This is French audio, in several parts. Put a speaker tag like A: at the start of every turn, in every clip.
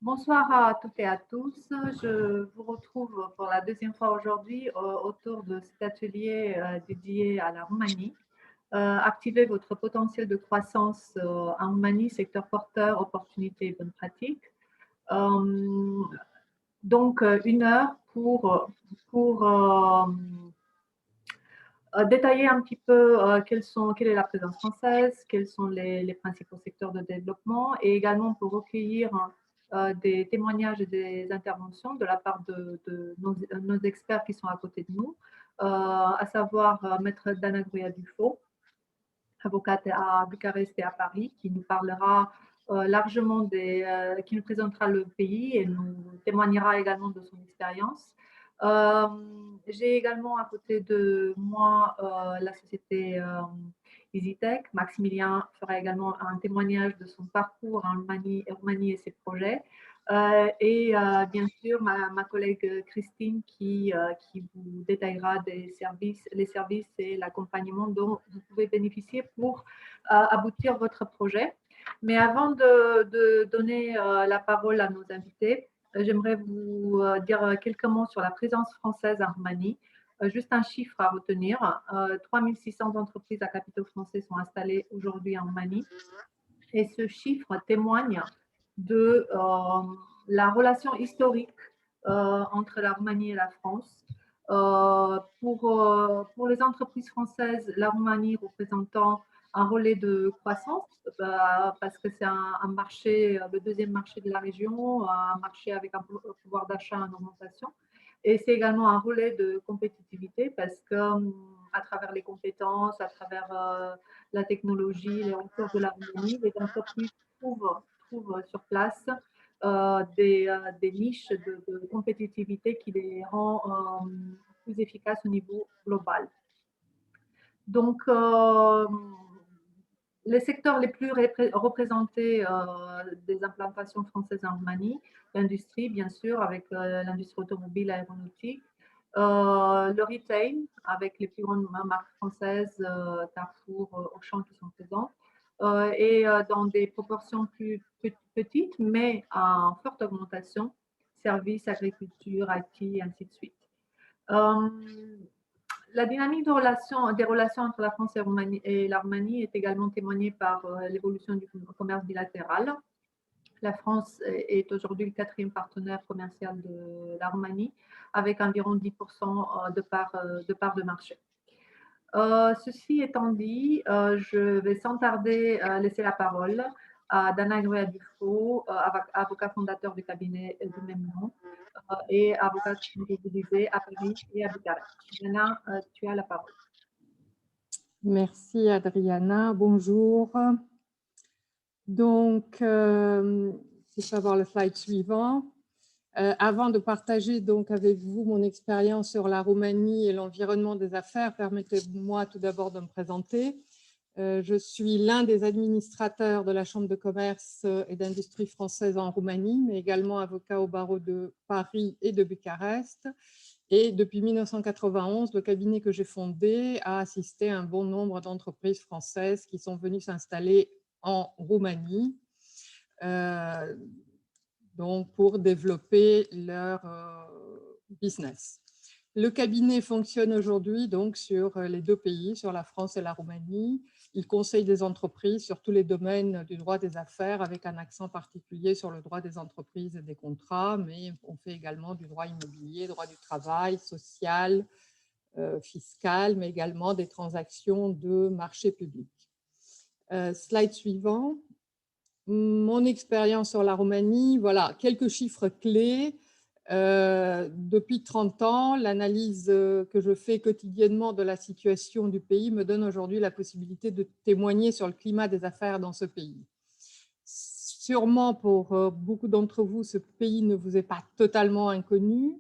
A: Bonsoir à toutes et à tous. Je vous retrouve pour la deuxième fois aujourd'hui autour de cet atelier dédié à la Roumanie. Activez votre potentiel de croissance en Roumanie, secteur porteur, opportunités et bonnes pratiques. Donc, une heure pour détailler un petit peu quelle est la présence française, quels sont les principaux secteurs de développement et également pour recueillir des témoignages et des interventions de la part de nos experts qui sont à côté de nous, à savoir Maître Dana Gruia-Dufaux, avocate à Bucarest et à Paris, qui nous parlera largement qui nous présentera le pays et nous témoignera également de son expérience. J'ai également à côté de moi la société EasyTech. Maximilien fera également un témoignage de son parcours en Roumanie et ses projets. Bien sûr, ma collègue Christine qui vous détaillera les services et l'accompagnement dont vous pouvez bénéficier pour aboutir votre projet. Mais avant de donner la parole à nos invités, j'aimerais vous dire quelques mots sur la présence française en Roumanie. Juste un chiffre à retenir, 3600 entreprises à capitaux français sont installées aujourd'hui en Roumanie. Et ce chiffre témoigne de la relation historique entre la Roumanie et la France. Pour les entreprises françaises, la Roumanie représentant un relais de croissance parce que c'est un marché, le deuxième marché de la région, un marché avec un pouvoir d'achat en augmentation. Et c'est également un relais de compétitivité parce que à travers les compétences, à travers la technologie, les ressources de la Roumanie, les entreprises trouvent sur place des niches de compétitivité qui les rend plus efficaces au niveau global. Donc, les secteurs les plus représentés des implantations françaises en Roumanie, l'industrie, bien sûr, avec l'industrie automobile, aéronautique, le retail, avec les plus grandes marques françaises, Carrefour, Auchan qui sont présentes, et dans des proportions plus petites, mais en forte augmentation, services, agriculture, IT, et ainsi de suite. La dynamique des relations entre la France et la Roumanie est également témoignée par l'évolution du commerce bilatéral. La France est aujourd'hui le quatrième partenaire commercial de la Roumanie, avec environ 10% de part de marché. Ceci étant dit, je vais sans tarder laisser la parole à Dana Gruia-Dufaux, avocat fondateur du cabinet du même nom, et avocate, comme je vous disais, à Paris et à Bucarest. Dana, tu as la parole.
B: Merci Adriana, bonjour. Donc, si je peux avoir le slide suivant. Avant de partager donc avec vous mon expérience sur la Roumanie et l'environnement des affaires, permettez-moi tout d'abord de me présenter. Je suis l'un des administrateurs de la Chambre de commerce et d'industrie française en Roumanie, mais également avocat au barreau de Paris et de Bucarest. Et depuis 1991, le cabinet que j'ai fondé a assisté à un bon nombre d'entreprises françaises qui sont venues s'installer en Roumanie, donc pour développer leur business. Le cabinet fonctionne aujourd'hui donc sur les deux pays, sur la France et la Roumanie. Il conseille des entreprises sur tous les domaines du droit des affaires, avec un accent particulier sur le droit des entreprises et des contrats, mais on fait également du droit immobilier, droit du travail, social, fiscal, mais également des transactions de marché public. Slide suivant. Mon expérience sur la Roumanie, voilà, quelques chiffres clés. Depuis 30 ans, l'analyse que je fais quotidiennement de la situation du pays me donne aujourd'hui la possibilité de témoigner sur le climat des affaires dans ce pays. Sûrement pour beaucoup d'entre vous, ce pays ne vous est pas totalement inconnu,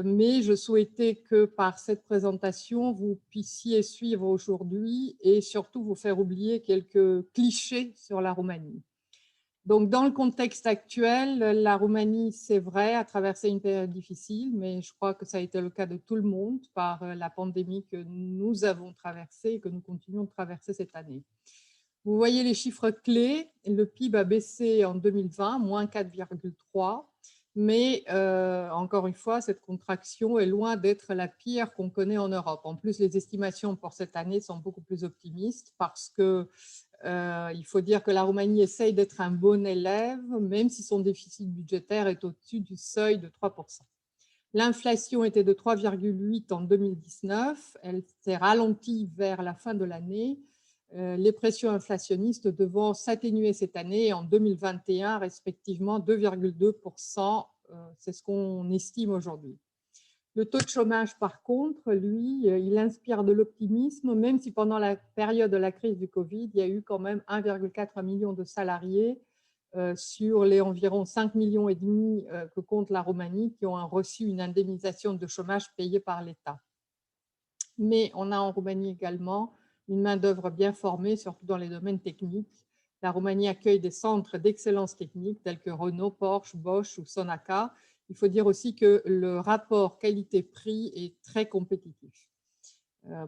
B: mais je souhaitais que par cette présentation, vous puissiez suivre aujourd'hui et surtout vous faire oublier quelques clichés sur la Roumanie. Donc, dans le contexte actuel, la Roumanie, c'est vrai, a traversé une période difficile, mais je crois que ça a été le cas de tout le monde par la pandémie que nous avons traversée et que nous continuons de traverser cette année. Vous voyez les chiffres clés. Le PIB a baissé en 2020, moins 4,3. Mais encore une fois, cette contraction est loin d'être la pire qu'on connaît en Europe. En plus, les estimations pour cette année sont beaucoup plus optimistes parce que il faut dire que la Roumanie essaye d'être un bon élève, même si son déficit budgétaire est au-dessus du seuil de 3%. L'inflation était de 3,8 en 2019. Elle s'est ralentie vers la fin de l'année. Les pressions inflationnistes devant s'atténuer cette année et en 2021, respectivement 2,2%. C'est ce qu'on estime aujourd'hui. Le taux de chômage, par contre, lui, il inspire de l'optimisme, même si pendant la période de la crise du Covid, il y a eu quand même 1,4 million de salariés sur les environ 5,5 millions que compte la Roumanie qui ont reçu une indemnisation de chômage payée par l'État. Mais on a en Roumanie également une main-d'œuvre bien formée, surtout dans les domaines techniques. La Roumanie accueille des centres d'excellence technique tels que Renault, Porsche, Bosch ou Sonaca. Il faut dire aussi que le rapport qualité-prix est très compétitif.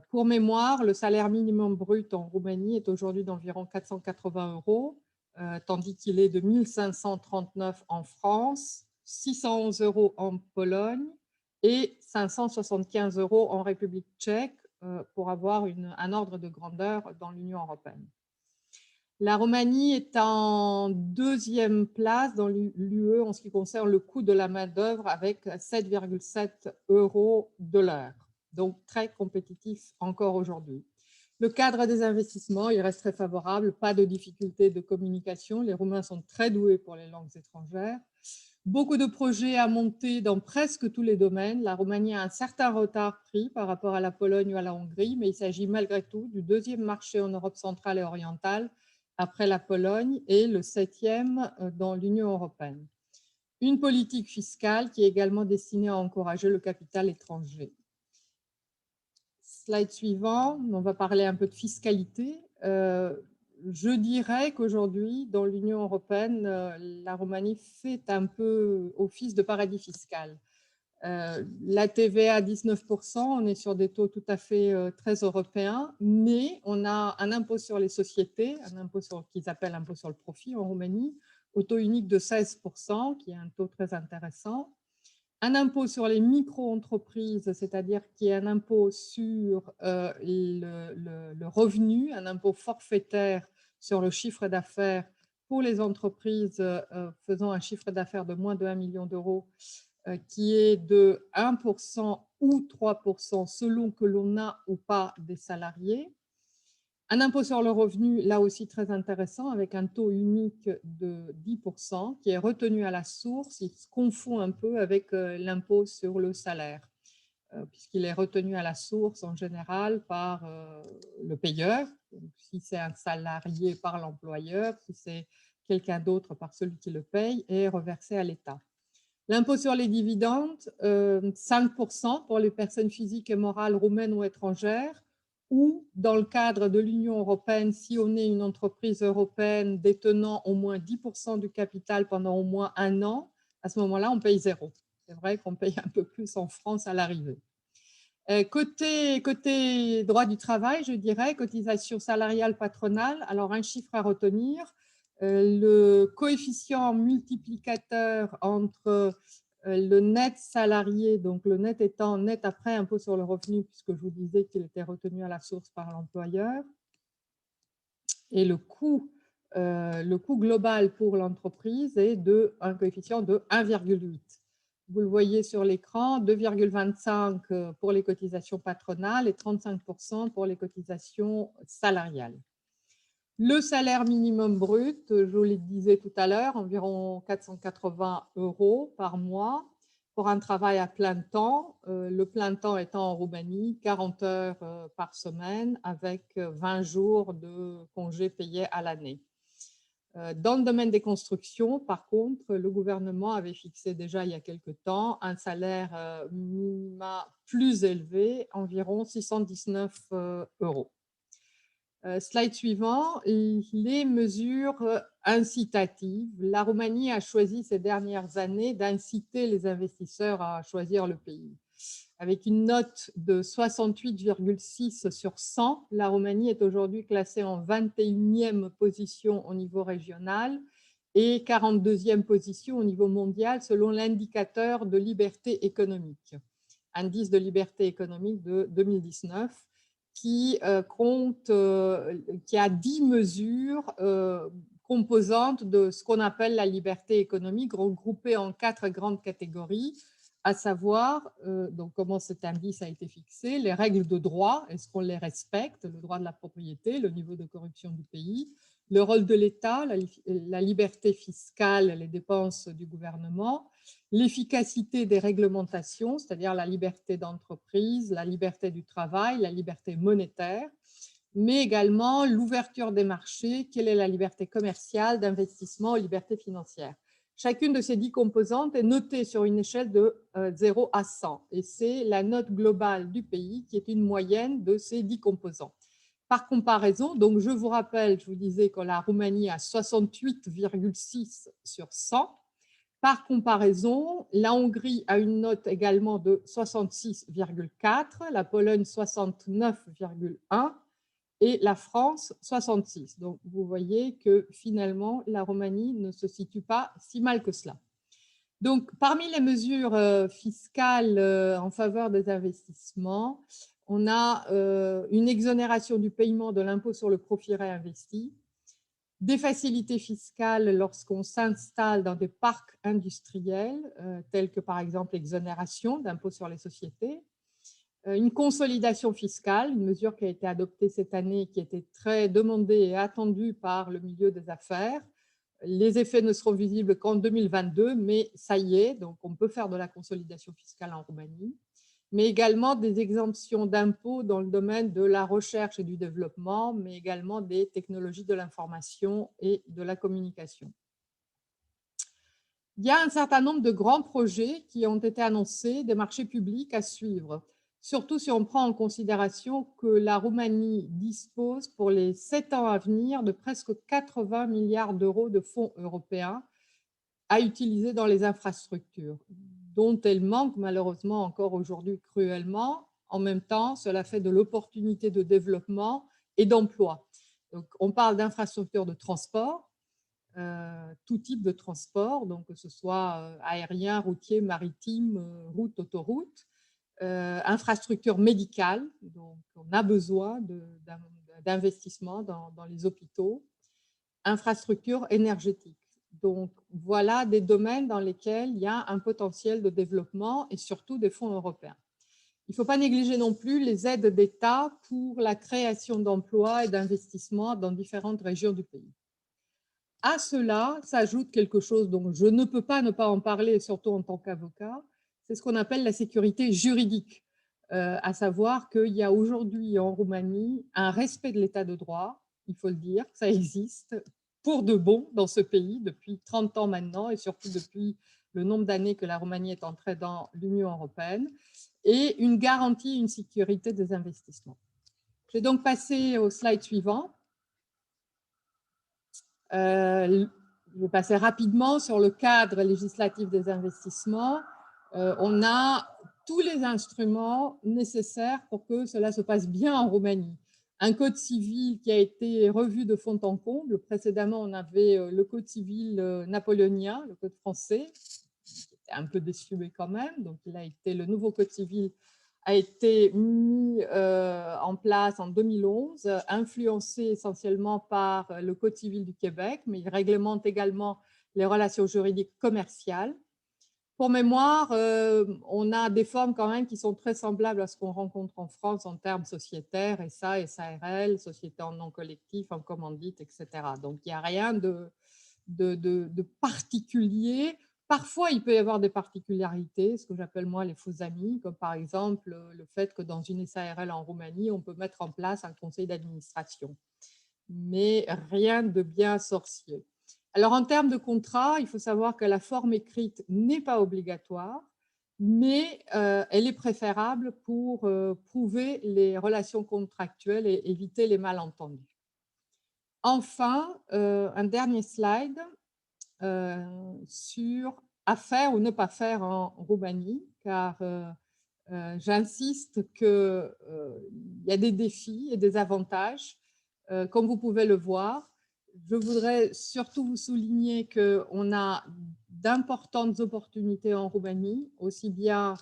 B: Pour mémoire, le salaire minimum brut en Roumanie est aujourd'hui d'environ 480 €, tandis qu'il est de 1 539 en France, 611 € en Pologne et 575 € en République tchèque, pour avoir un ordre de grandeur dans l'Union européenne. La Roumanie est en deuxième place dans l'UE en ce qui concerne le coût de la main-d'œuvre avec 7,7 € de l'heure. Donc très compétitif encore aujourd'hui. Le cadre des investissements, il reste très favorable, pas de difficultés de communication. Les Roumains sont très doués pour les langues étrangères. Beaucoup de projets à monter dans presque tous les domaines. La Roumanie a un certain retard pris par rapport à la Pologne ou à la Hongrie, mais il s'agit malgré tout du deuxième marché en Europe centrale et orientale après la Pologne et le 7e dans l'Union européenne. Une politique fiscale qui est également destinée à encourager le capital étranger. Slide suivant, on va parler un peu de fiscalité. Je dirais qu'aujourd'hui, dans l'Union européenne, la Roumanie fait un peu office de paradis fiscal. La TVA à 19%, on est sur des taux tout à fait très européens, mais on a un impôt sur les sociétés, un impôt qu'ils appellent impôt sur le profit en Roumanie, au taux unique de 16%, qui est un taux très intéressant. Un impôt sur les micro-entreprises, c'est-à-dire qui est un impôt sur le revenu, un impôt forfaitaire sur le chiffre d'affaires pour les entreprises faisant un chiffre d'affaires de moins de 1 million d'euros, qui est de 1% ou 3% selon que l'on a ou pas des salariés. Un impôt sur le revenu, là aussi très intéressant, avec un taux unique de 10% qui est retenu à la source. Il se confond un peu avec l'impôt sur le salaire, puisqu'il est retenu à la source en général par le payeur. Donc, si c'est un salarié, par l'employeur, si c'est quelqu'un d'autre, par celui qui le paye, et reversé à l'État. L'impôt sur les dividendes, 5% pour les personnes physiques et morales roumaines ou étrangères, ou dans le cadre de l'Union européenne, si on est une entreprise européenne détenant au moins 10% du capital pendant au moins 1 an, à ce moment-là, on paye 0. C'est vrai qu'on paye un peu plus en France à l'arrivée. Côté droit du travail, je dirais, cotisation salariale patronale, alors un chiffre à retenir, le coefficient multiplicateur entre le net salarié, donc le net étant net après impôt sur le revenu, puisque je vous disais qu'il était retenu à la source par l'employeur, et le coût global pour l'entreprise est un coefficient de 1,8. Vous le voyez sur l'écran, 2,25 pour les cotisations patronales et 35% pour les cotisations salariales. Le salaire minimum brut, je vous le disais tout à l'heure, environ 480 € par mois pour un travail à plein temps. Le plein temps étant en Roumanie 40 heures par semaine avec 20 jours de congés payés à l'année. Dans le domaine des constructions, par contre, le gouvernement avait fixé déjà il y a quelque temps un salaire minima plus élevé, environ 619 €. Slide suivant, les mesures incitatives. La Roumanie a choisi ces dernières années d'inciter les investisseurs à choisir le pays. Avec une note de 68,6 sur 100, la Roumanie est aujourd'hui classée en 21e position au niveau régional et 42e position au niveau mondial selon l'indicateur de liberté économique, indice de liberté économique de 2019, qui qui a 10 mesures composantes de ce qu'on appelle la liberté économique, regroupées en 4 grandes catégories, à savoir donc comment cet indice a été fixé, les règles de droit, est-ce qu'on les respecte, le droit de la propriété, le niveau de corruption du pays, le rôle de l'État, la liberté fiscale, les dépenses du gouvernement, l'efficacité des réglementations, c'est-à-dire la liberté d'entreprise, la liberté du travail, la liberté monétaire, mais également l'ouverture des marchés, quelle est la liberté commerciale, d'investissement, liberté financière. Chacune de ces 10 composantes est notée sur une échelle de 0 à 100 et c'est la note globale du pays qui est une moyenne de ces 10 composants. Par comparaison, donc je vous rappelle, je vous disais que la Roumanie a 68,6 sur 100. Par comparaison, la Hongrie a une note également de 66,4, la Pologne 69,1 et la France 66. Donc, vous voyez que finalement, la Roumanie ne se situe pas si mal que cela. Donc, parmi les mesures fiscales en faveur des investissements, on a une exonération du paiement de l'impôt sur le profit réinvesti, des facilités fiscales lorsqu'on s'installe dans des parcs industriels, tels que par exemple l'exonération d'impôt sur les sociétés, une consolidation fiscale, une mesure qui a été adoptée cette année, qui était très demandée et attendue par le milieu des affaires. Les effets ne seront visibles qu'en 2022, mais ça y est, donc on peut faire de la consolidation fiscale en Roumanie, mais également des exemptions d'impôts dans le domaine de la recherche et du développement, mais également des technologies de l'information et de la communication. Il y a un certain nombre de grands projets qui ont été annoncés, des marchés publics à suivre, surtout si on prend en considération que la Roumanie dispose pour les 7 ans à venir de presque 80 milliards d'euros de fonds européens à utiliser dans les infrastructures, dont elle manque malheureusement encore aujourd'hui cruellement. En même temps, cela fait de l'opportunité de développement et d'emploi. Donc, on parle d'infrastructures de transport, tout type de transport, donc que ce soit aérien, routier, maritime, route, autoroute, infrastructures médicales, donc on a besoin d'investissements dans les hôpitaux, infrastructures énergétiques. Donc, voilà des domaines dans lesquels il y a un potentiel de développement et surtout des fonds européens. Il ne faut pas négliger non plus les aides d'État pour la création d'emplois et d'investissements dans différentes régions du pays. À cela s'ajoute quelque chose dont je ne peux pas ne pas en parler, surtout en tant qu'avocat, c'est ce qu'on appelle la sécurité juridique, à savoir qu'il y a aujourd'hui en Roumanie un respect de l'état de droit, il faut le dire, ça existe pour de bon dans ce pays depuis 30 ans maintenant et surtout depuis le nombre d'années que la Roumanie est entrée dans l'Union européenne, et une garantie, une sécurité des investissements. Je vais donc passer au slide suivant. Je vais passer rapidement sur le cadre législatif des investissements. On a tous les instruments nécessaires pour que cela se passe bien en Roumanie. Un code civil qui a été revu de fond en comble. Précédemment, on avait le code civil napoléonien, le code français, qui était un peu désuet quand même. Donc, le nouveau code civil a été mis en place en 2011, influencé essentiellement par le Code civil du Québec, mais il réglemente également les relations juridiques commerciales. Pour mémoire, on a des formes quand même qui sont très semblables à ce qu'on rencontre en France en termes sociétaires, SA, SARL, société en nom collectif, en commandite, etc. Donc, il n'y a rien de particulier. Parfois, il peut y avoir des particularités, ce que j'appelle moi les faux amis, comme par exemple le fait que dans une SARL en Roumanie, on peut mettre en place un conseil d'administration. Mais rien de bien sorcier. Alors, en termes de contrat, il faut savoir que la forme écrite n'est pas obligatoire, mais elle est préférable pour prouver les relations contractuelles et éviter les malentendus. Enfin, un dernier slide sur à faire ou ne pas faire en Roumanie, car J'insiste qu'il y a des défis et des avantages, comme vous pouvez le voir. Je voudrais surtout vous souligner qu'on a d'importantes opportunités en Roumanie, aussi bien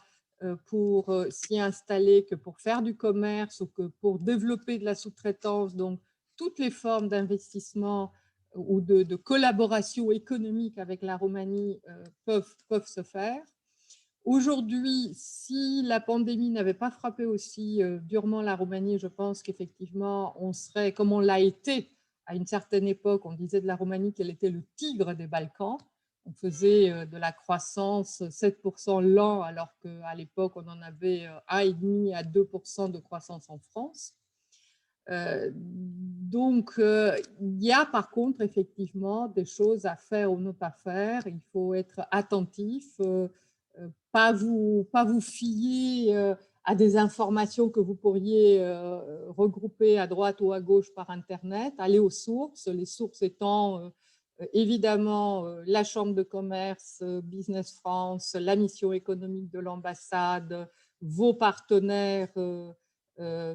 B: pour s'y installer que pour faire du commerce ou que pour développer de la sous-traitance. Donc, toutes les formes d'investissement ou de collaboration économique avec la Roumanie peuvent se faire. Aujourd'hui, si la pandémie n'avait pas frappé aussi durement la Roumanie, je pense qu'effectivement, on serait, comme on l'a été à une certaine époque, on disait de la Roumanie qu'elle était le tigre des Balkans. On faisait de la croissance 7% l'an, alors qu'à l'époque, on en avait 1,5 à 2% de croissance en France. Donc, il y a par contre effectivement des choses à faire ou ne pas faire. Il faut être attentif, pas vous fier à des informations que vous pourriez regrouper à droite ou à gauche par Internet. Aller aux sources, les sources étant évidemment la Chambre de commerce, Business France, la mission économique de l'ambassade, vos partenaires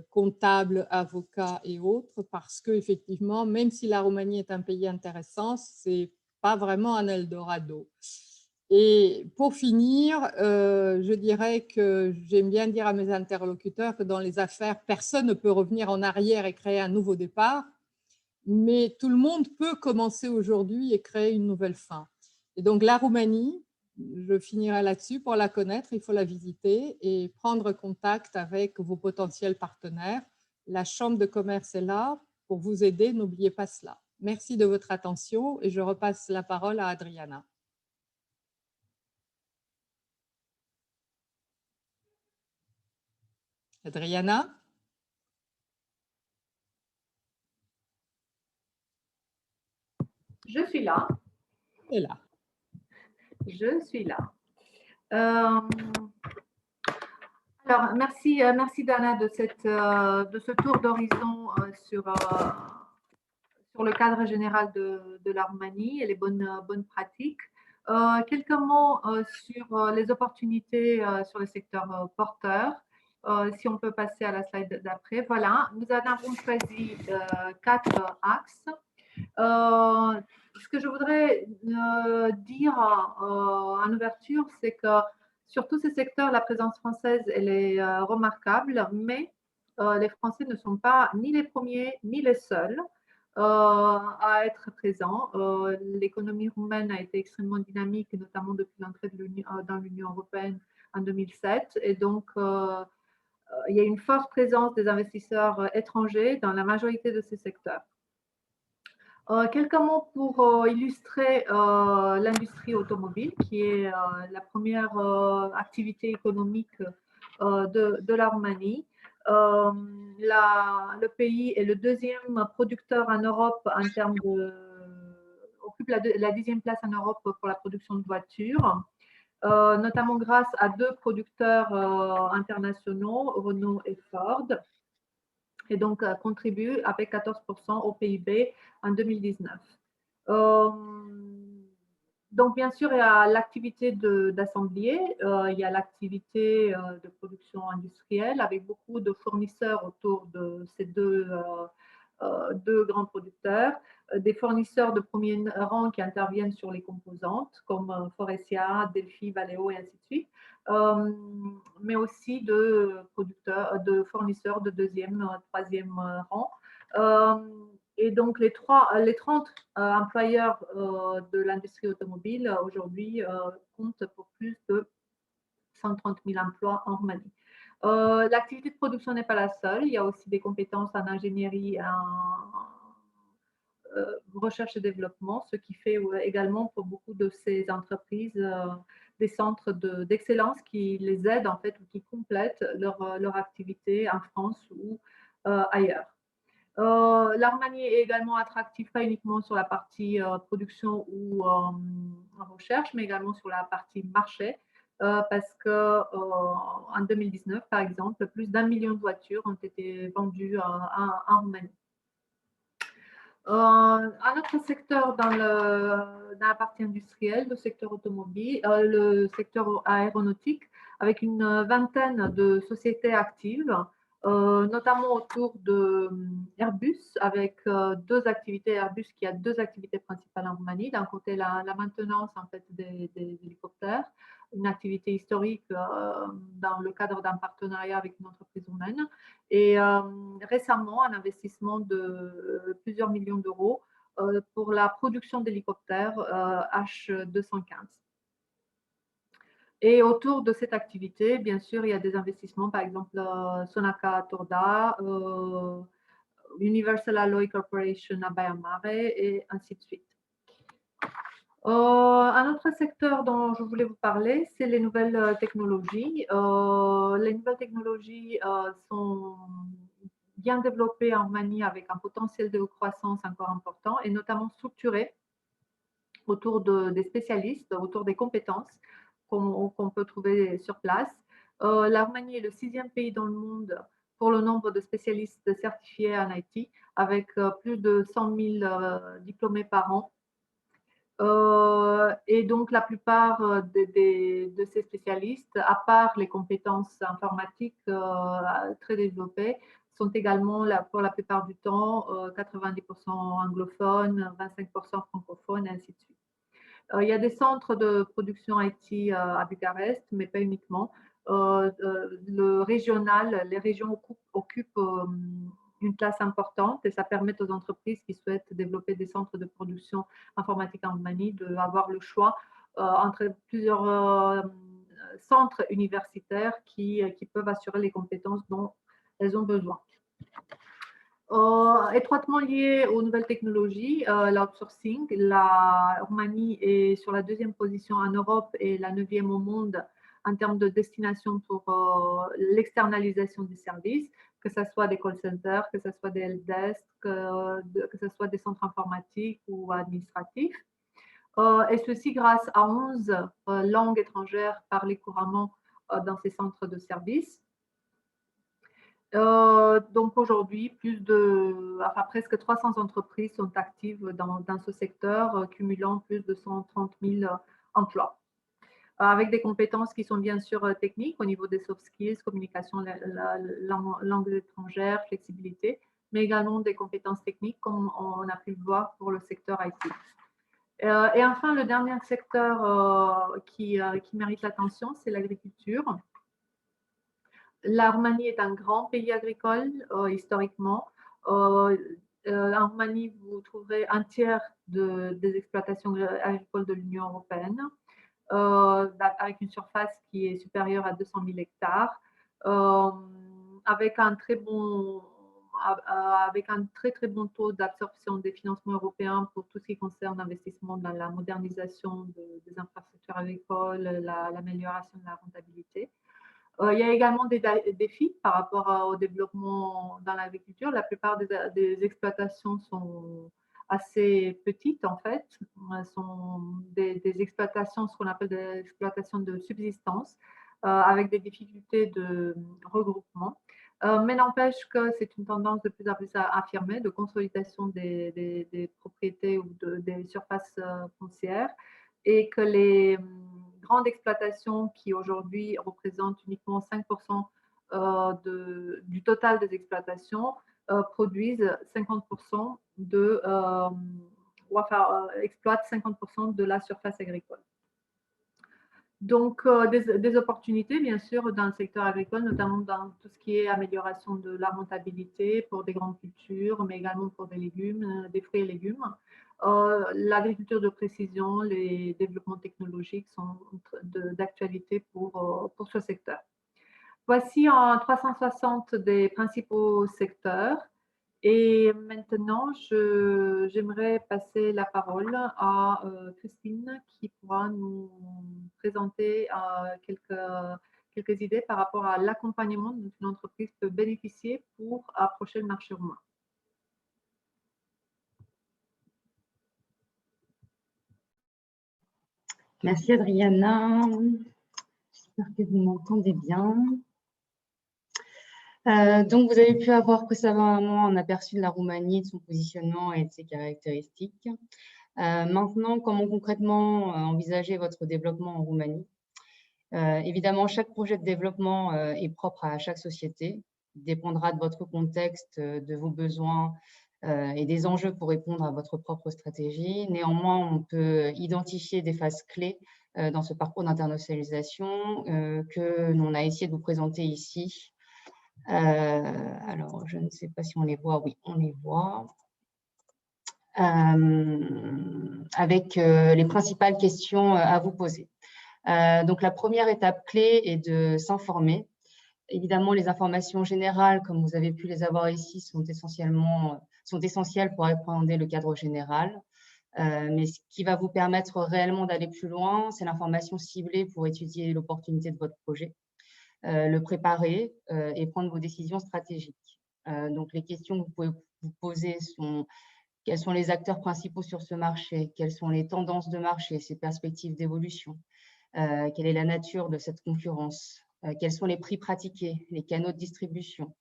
B: comptables, avocats et autres, parce qu'effectivement, même si la Roumanie est un pays intéressant, ce n'est pas vraiment un Eldorado. Et pour finir, je dirais que j'aime bien dire à mes interlocuteurs que dans les affaires, personne ne peut revenir en arrière et créer un nouveau départ, mais tout le monde peut commencer aujourd'hui et créer une nouvelle fin. Et donc la Roumanie, je finirai là-dessus, pour la connaître, il faut la visiter et prendre contact avec vos potentiels partenaires. La Chambre de commerce est là pour vous aider, n'oubliez pas cela. Merci de votre attention et je repasse la parole à Adriana. Adriana?
A: Je suis là.
B: Elle est là.
A: Je suis là. Alors, merci Dana de ce tour d'horizon sur le cadre général de la Roumanie et les bonnes pratiques. Quelques mots sur les opportunités sur le secteur porteur. Si on peut passer à la slide d'après. Voilà, nous en avons choisi 4 axes. Ce que je voudrais dire en ouverture, c'est que sur tous ces secteurs, la présence française, elle est remarquable, mais les Français ne sont pas ni les premiers ni les seuls à être présents. L'économie roumaine a été extrêmement dynamique, notamment depuis l'entrée dans l'Union européenne en 2007. Et donc, il y a une forte présence des investisseurs étrangers dans la majorité de ces secteurs. Quelques mots pour illustrer l'industrie automobile, qui est la première activité économique de la Roumanie. Le pays est le deuxième producteur en Europe en termes occupe la 10e place en Europe pour la production de voitures, notamment grâce à 2 producteurs internationaux, Renault et Ford, et donc contribue avec 14% au PIB en 2019. Donc, bien sûr, il y a l'activité d'assemblier, il y a l'activité de production industrielle avec beaucoup de fournisseurs autour de ces deux grands producteurs, des fournisseurs de premier rang qui interviennent sur les composantes comme Faurecia, Delphi, Valeo et ainsi de suite, mais aussi de fournisseurs de deuxième, troisième rang. Et donc, les 30 employeurs de l'industrie automobile aujourd'hui comptent pour plus de 130 000 emplois en Roumanie. L'activité de production n'est pas la seule. Il y a aussi des compétences en ingénierie, en recherche et développement, ce qui fait également pour beaucoup de ces entreprises des centres d'excellence qui les aident en fait ou qui complètent leur activité en France ou ailleurs. La Roumanie est également attractive, pas uniquement sur la partie production ou recherche, mais également sur la partie marché, parce qu'en 2019, par exemple, plus d'1 million de voitures ont été vendues en Roumanie. Un autre secteur dans la partie industrielle, le secteur automobile, le secteur aéronautique, avec une vingtaine de sociétés actives, notamment autour de Airbus, avec deux activités. Airbus qui a deux activités principales en Roumanie. D'un côté, la maintenance en fait, des hélicoptères, une activité historique dans le cadre d'un partenariat avec une entreprise roumaine. Et récemment, un investissement de plusieurs millions d'euros pour la production d'hélicoptères H215. Et autour de cette activité, bien sûr, il y a des investissements, par exemple Sonaca Torda, Universal Alloy Corporation à Baia Mare et ainsi de suite. Un autre secteur dont je voulais vous parler, c'est les nouvelles technologies. Les nouvelles technologies sont bien développées en Roumanie avec un potentiel de croissance encore important et notamment structurées autour des spécialistes, autour des compétences qu'on peut trouver sur place. La Roumanie est le 6e pays dans le monde pour le nombre de spécialistes certifiés en IT, avec plus de 100 000 diplômés par an. Et donc, la plupart de ces spécialistes, à part les compétences informatiques très développées, sont également, pour la plupart du temps, 90% anglophones, 25% francophones, et ainsi de suite. Il y a des centres de production IT à Bucarest, mais pas uniquement. Le régional, les régions occupent une place importante et ça permet aux entreprises qui souhaitent développer des centres de production informatique en Roumanie d'avoir le choix entre plusieurs centres universitaires qui peuvent assurer les compétences dont elles ont besoin. Étroitement lié aux nouvelles technologies, l'outsourcing. La Roumanie est sur la 2e position en Europe et la 9e au monde en termes de destination pour l'externalisation des services, que ce soit des call centers, que ce soit des helpdesk, que ce soit des centres informatiques ou administratifs. Et ceci grâce à 11 langues étrangères parlées couramment dans ces centres de services. Donc aujourd'hui, presque 300 entreprises sont actives dans ce secteur, cumulant plus de 130 000 emplois. Avec des compétences qui sont bien sûr techniques au niveau des soft skills, communication, langues étrangères, flexibilité, mais également des compétences techniques comme on a pu le voir pour le secteur IT. Et enfin, le dernier secteur qui mérite l'attention, c'est l'agriculture. La Roumanie est un grand pays agricole historiquement. En Roumanie, vous trouverez un tiers des exploitations agricoles de l'Union européenne, avec une surface qui est supérieure à 200 000 hectares, avec un très bon taux d'absorption des financements européens pour tout ce qui concerne l'investissement dans la modernisation des infrastructures agricoles, l'amélioration de la rentabilité. Il y a également des défis par rapport au développement dans l'agriculture. La plupart des exploitations sont assez petites en fait. Elles sont des exploitations, ce qu'on appelle des exploitations de subsistance, avec des difficultés de regroupement. Mais n'empêche que c'est une tendance de plus en plus affirmée de consolidation des propriétés ou des surfaces foncières, et que les grandes exploitations qui aujourd'hui représentent uniquement 5% du total des exploitations produisent 50% exploitent 50% de la surface agricole. Donc, des opportunités, bien sûr, dans le secteur agricole, notamment dans tout ce qui est amélioration de la rentabilité pour des grandes cultures, mais également pour des légumes, des fruits et légumes. L'agriculture de précision, les développements technologiques sont d'actualité pour ce secteur. Voici en 360 des principaux secteurs. Et maintenant, j'aimerais passer la parole à Christine qui pourra nous présenter quelques idées par rapport à l'accompagnement dont une entreprise peut bénéficier pour approcher le marché roumain.
C: Merci Adriana. J'espère que vous m'entendez bien. Donc, vous avez pu avoir précédemment un aperçu de la Roumanie, de son positionnement et de ses caractéristiques. Maintenant, comment concrètement envisager votre développement en Roumanie? Évidemment, chaque projet de développement est propre à chaque société. Il dépendra de votre contexte, de vos besoins et des enjeux pour répondre à votre propre stratégie. Néanmoins, on peut identifier des phases clés dans ce parcours d'internationalisation que l'on a essayé de vous présenter ici. Alors, je ne sais pas si on les voit. Oui, on les voit. Avec les principales questions à vous poser. Donc, la première étape clé est de s'informer. Évidemment, les informations générales, comme vous avez pu les avoir ici, sont essentielles pour appréhender le cadre général. Mais ce qui va vous permettre réellement d'aller plus loin, c'est l'information ciblée pour étudier l'opportunité de votre projet, le préparer et prendre vos décisions stratégiques. Donc, les questions que vous pouvez vous poser sont: quels sont les acteurs principaux sur ce marché? Quelles sont les tendances de marché, ses perspectives d'évolution? Quelle est la nature de cette concurrence? Quels sont les prix pratiqués, les canaux de distribution?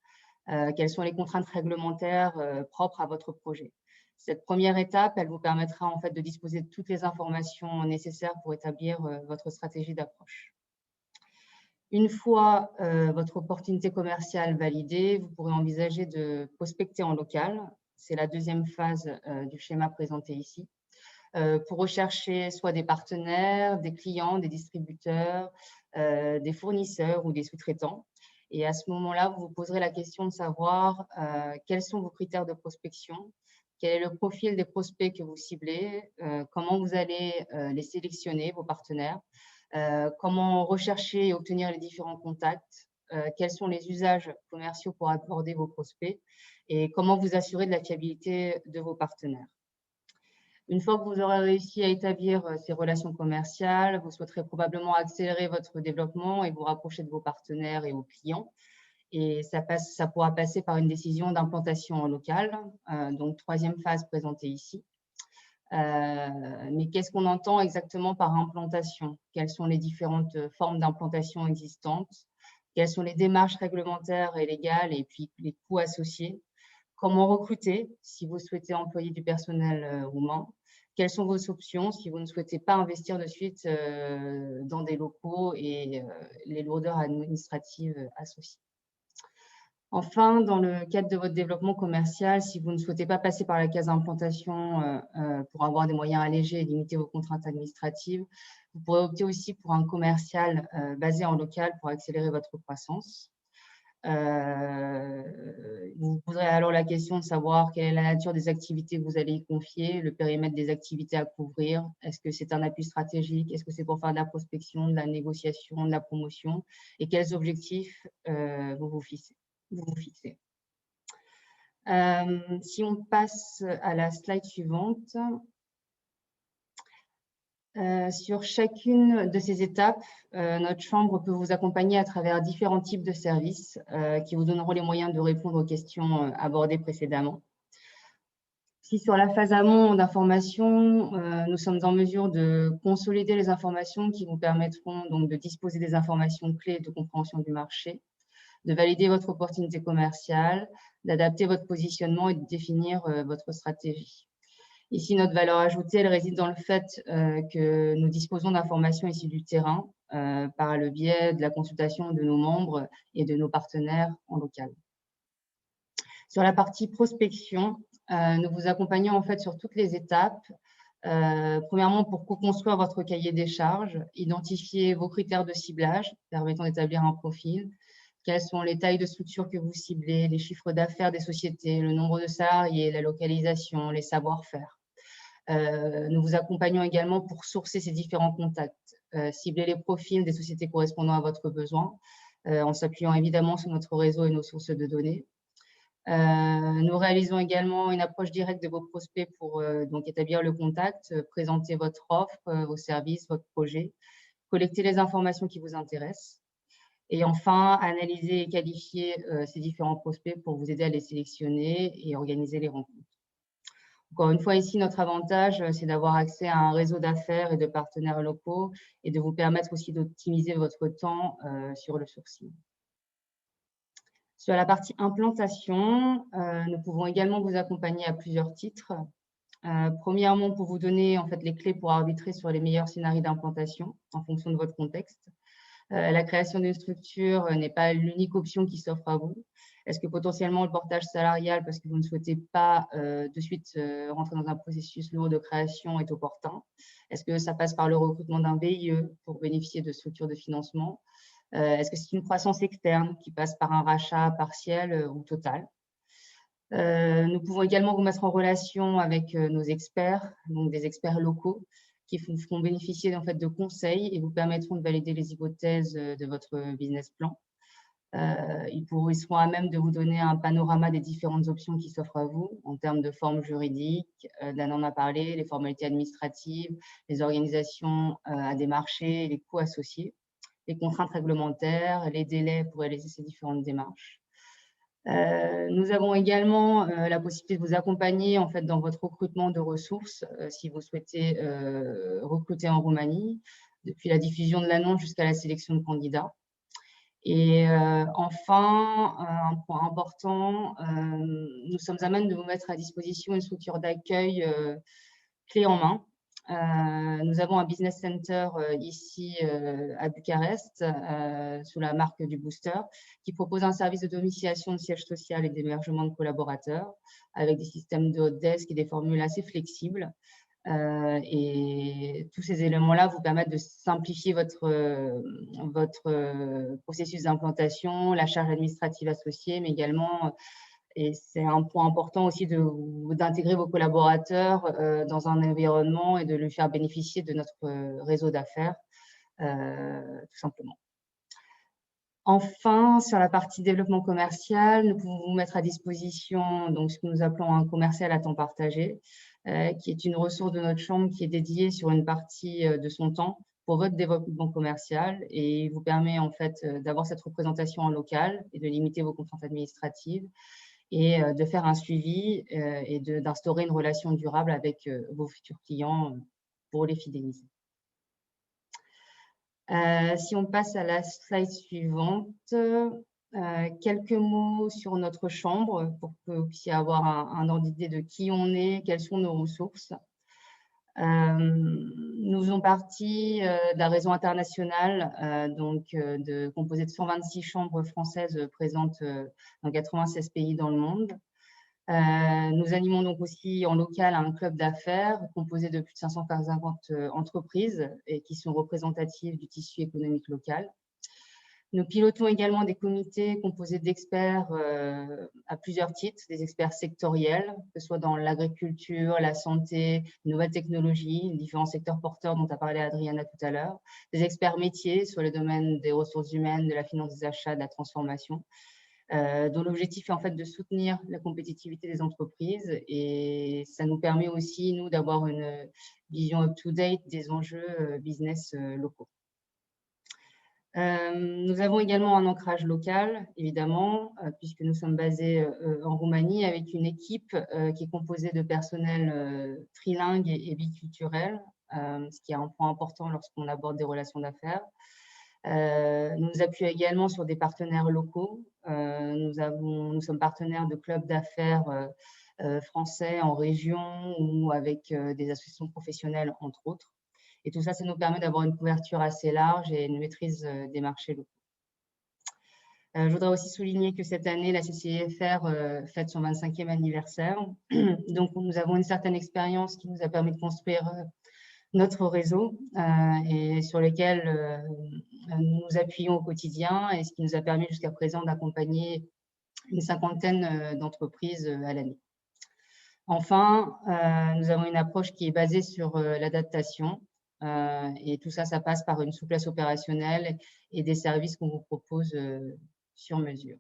C: Quelles sont les contraintes réglementaires propres à votre projet? Cette première étape, elle vous permettra en fait de disposer de toutes les informations nécessaires pour établir votre stratégie d'approche. Une fois votre opportunité commerciale validée, vous pourrez envisager de prospecter en local. C'est la deuxième phase du schéma présenté ici. Pour rechercher soit des partenaires, des clients, des distributeurs, des fournisseurs ou des sous-traitants. Et à ce moment-là, vous vous poserez la question de savoir quels sont vos critères de prospection, quel est le profil des prospects que vous ciblez, comment vous allez les sélectionner, vos partenaires, comment rechercher et obtenir les différents contacts, quels sont les usages commerciaux pour aborder vos prospects et comment vous assurer de la fiabilité de vos partenaires. Une fois que vous aurez réussi à établir ces relations commerciales, vous souhaiterez probablement accélérer votre développement et vous rapprocher de vos partenaires et vos clients. Et ça pourra passer par une décision d'implantation en local, donc troisième phase présentée ici. Mais qu'est-ce qu'on entend exactement par implantation? Quelles sont les différentes formes d'implantation existantes? Quelles sont les démarches réglementaires et légales et puis les coûts associés? Comment recruter si vous souhaitez employer du personnel roumain? Quelles sont vos options si vous ne souhaitez pas investir de suite dans des locaux et les lourdeurs administratives associées? Enfin, dans le cadre de votre développement commercial, si vous ne souhaitez pas passer par la case d'implantation pour avoir des moyens allégés et limiter vos contraintes administratives, vous pourrez opter aussi pour un commercial basé en local pour accélérer votre croissance. Vous vous poserez alors la question de savoir quelle est la nature des activités que vous allez y confier, le périmètre des activités à couvrir. Est-ce que c'est un appui stratégique? Est-ce que c'est pour faire de la prospection, de la négociation, de la promotion? Et quels objectifs vous fixez? Si on passe à la slide suivante, sur chacune de ces étapes, notre chambre peut vous accompagner à travers différents types de services qui vous donneront les moyens de répondre aux questions abordées précédemment. Si sur la phase amont d'information, nous sommes en mesure de consolider les informations qui vous permettront donc de disposer des informations clés de compréhension du marché, de valider votre opportunité commerciale, d'adapter votre positionnement et de définir votre stratégie. Ici, notre valeur ajoutée, elle réside dans le fait que nous disposons d'informations issues du terrain par le biais de la consultation de nos membres et de nos partenaires en local. Sur la partie prospection, nous vous accompagnons en fait sur toutes les étapes. Premièrement, pour co-construire votre cahier des charges, identifier vos critères de ciblage permettant d'établir un profil. Quelles sont les tailles de structure que vous ciblez, les chiffres d'affaires des sociétés, le nombre de salariés, la localisation, les savoir-faire. Nous vous accompagnons également pour sourcer ces différents contacts, cibler les profils des sociétés correspondant à votre besoin, en s'appuyant évidemment sur notre réseau et nos sources de données. Nous réalisons également une approche directe de vos prospects pour donc établir le contact, présenter votre offre, vos services, votre projet, collecter les informations qui vous intéressent. Et enfin, analyser et qualifier ces différents prospects pour vous aider à les sélectionner et organiser les rencontres. Encore une fois, ici, notre avantage, c'est d'avoir accès à un réseau d'affaires et de partenaires locaux et de vous permettre aussi d'optimiser votre temps sur le sourcing. Sur la partie implantation, nous pouvons également vous accompagner à plusieurs titres. Premièrement, pour vous donner en fait les clés pour arbitrer sur les meilleurs scénarios d'implantation en fonction de votre contexte. La création d'une structure n'est pas l'unique option qui s'offre à vous. Est-ce que potentiellement le portage salarial, parce que vous ne souhaitez pas de suite rentrer dans un processus lourd de création, est opportun? Est-ce que ça passe par le recrutement d'un VIE pour bénéficier de structures de financement? Est-ce que c'est une croissance externe qui passe par un rachat partiel ou total? Nous pouvons également vous mettre en relation avec nos experts, donc des experts locaux, qui vous feront bénéficier en fait, de conseils et vous permettront de valider les hypothèses de votre business plan. Ils seront à même de vous donner un panorama des différentes options qui s'offrent à vous en termes de formes juridiques, Dan en a parlé, les formalités administratives, les organisations à des marchés, les coûts associés, les contraintes réglementaires, les délais pour réaliser ces différentes démarches. Nous avons également la possibilité de vous accompagner en fait, dans votre recrutement de ressources si vous souhaitez recruter en Roumanie, depuis la diffusion de l'annonce jusqu'à la sélection de candidats. Et enfin, un point important, nous sommes à même de vous mettre à disposition une structure d'accueil clé en main. Nous avons un business center ici à Bucarest, sous la marque du Booster, qui propose un service de domiciliation de siège social et d'hébergement de collaborateurs, avec des systèmes de hot desk et des formules assez flexibles. Et tous ces éléments-là vous permettent de simplifier votre processus d'implantation, la charge administrative associée, mais également, et c'est un point important aussi, d'intégrer vos collaborateurs dans un environnement et de le faire bénéficier de notre réseau d'affaires, tout simplement. Enfin, sur la partie développement commercial, nous pouvons vous mettre à disposition donc, ce que nous appelons un commercial à temps partagé, qui est une ressource de notre chambre qui est dédiée sur une partie de son temps pour votre développement commercial et vous permet en fait d'avoir cette représentation en local et de limiter vos contraintes administratives et de faire un suivi et d'instaurer une relation durable avec vos futurs clients pour les fidéliser. Si on passe à la slide suivante, quelques mots sur notre chambre pour que vous puissiez avoir un ordre d'idée de qui on est, quelles sont nos ressources. Nous faisons partie d'un réseau international composé de 126 chambres françaises présentes dans 96 pays dans le monde. Nous animons donc aussi en local un club d'affaires composé de plus de 550 entreprises et qui sont représentatives du tissu économique local. Nous pilotons également des comités composés d'experts à plusieurs titres, des experts sectoriels, que ce soit dans l'agriculture, la santé, les nouvelles technologies, les différents secteurs porteurs dont a parlé Adriana tout à l'heure, des experts métiers sur le domaine des ressources humaines, de la finance des achats, de la transformation, dont l'objectif est en fait de soutenir la compétitivité des entreprises et ça nous permet aussi, nous, d'avoir une vision up-to-date des enjeux business locaux. Nous avons également un ancrage local, évidemment, puisque nous sommes basés en Roumanie avec une équipe qui est composée de personnel trilingue et biculturel, ce qui est un point important lorsqu'on aborde des relations d'affaires. Nous nous appuyons également sur des partenaires locaux. Nous sommes partenaires de clubs d'affaires français en région ou avec des associations professionnelles, entre autres. Et tout ça, ça nous permet d'avoir une couverture assez large et une maîtrise des marchés locaux. Je voudrais aussi souligner que cette année, la CCIFR fête son 25e anniversaire. Donc, nous avons une certaine expérience qui nous a permis de construire notre réseau et sur lequel nous nous appuyons au quotidien et ce qui nous a permis jusqu'à présent d'accompagner une cinquantaine d'entreprises à l'année. Enfin, nous avons une approche qui est basée sur l'adaptation et tout ça, ça passe par une souplesse opérationnelle et des services qu'on vous propose sur mesure.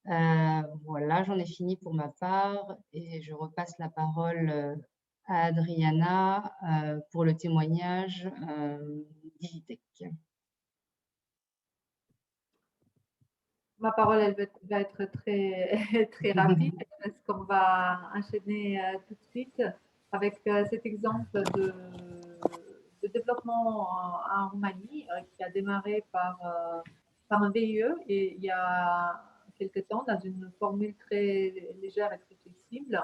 C: Voilà, j'en ai fini pour ma part et je repasse la parole à Adriana pour le témoignage Digitech.
A: Ma parole elle va être très, très rapide parce qu'on va enchaîner tout de suite avec cet exemple de développement en Roumanie qui a démarré par un VIE et il y a quelques temps dans une formule très légère et très flexible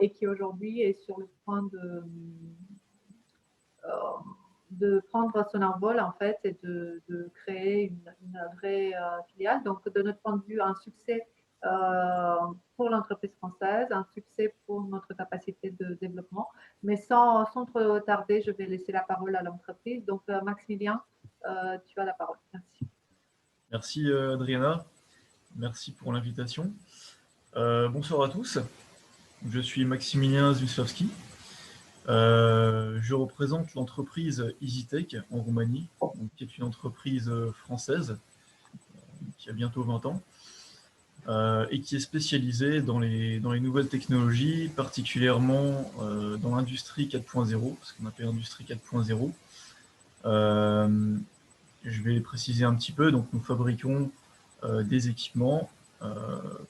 A: et qui aujourd'hui est sur le point de prendre son envol en fait et de créer une vraie filiale. Donc, de notre point de vue, un succès pour l'entreprise française, un succès pour notre capacité de développement. Mais sans trop tarder, je vais laisser la parole à l'entreprise. Donc, Maximilien, tu as la parole. Merci.
D: Merci Adriana, merci pour l'invitation. Bonsoir à tous, je suis Maximilien Zwislowski. Je représente l'entreprise EasyTech en Roumanie, qui est une entreprise française qui a bientôt 20 ans et qui est spécialisée dans les nouvelles technologies, particulièrement dans l'industrie 4.0, ce qu'on appelle l'industrie 4.0. Je vais préciser un petit peu. Donc, nous fabriquons des équipements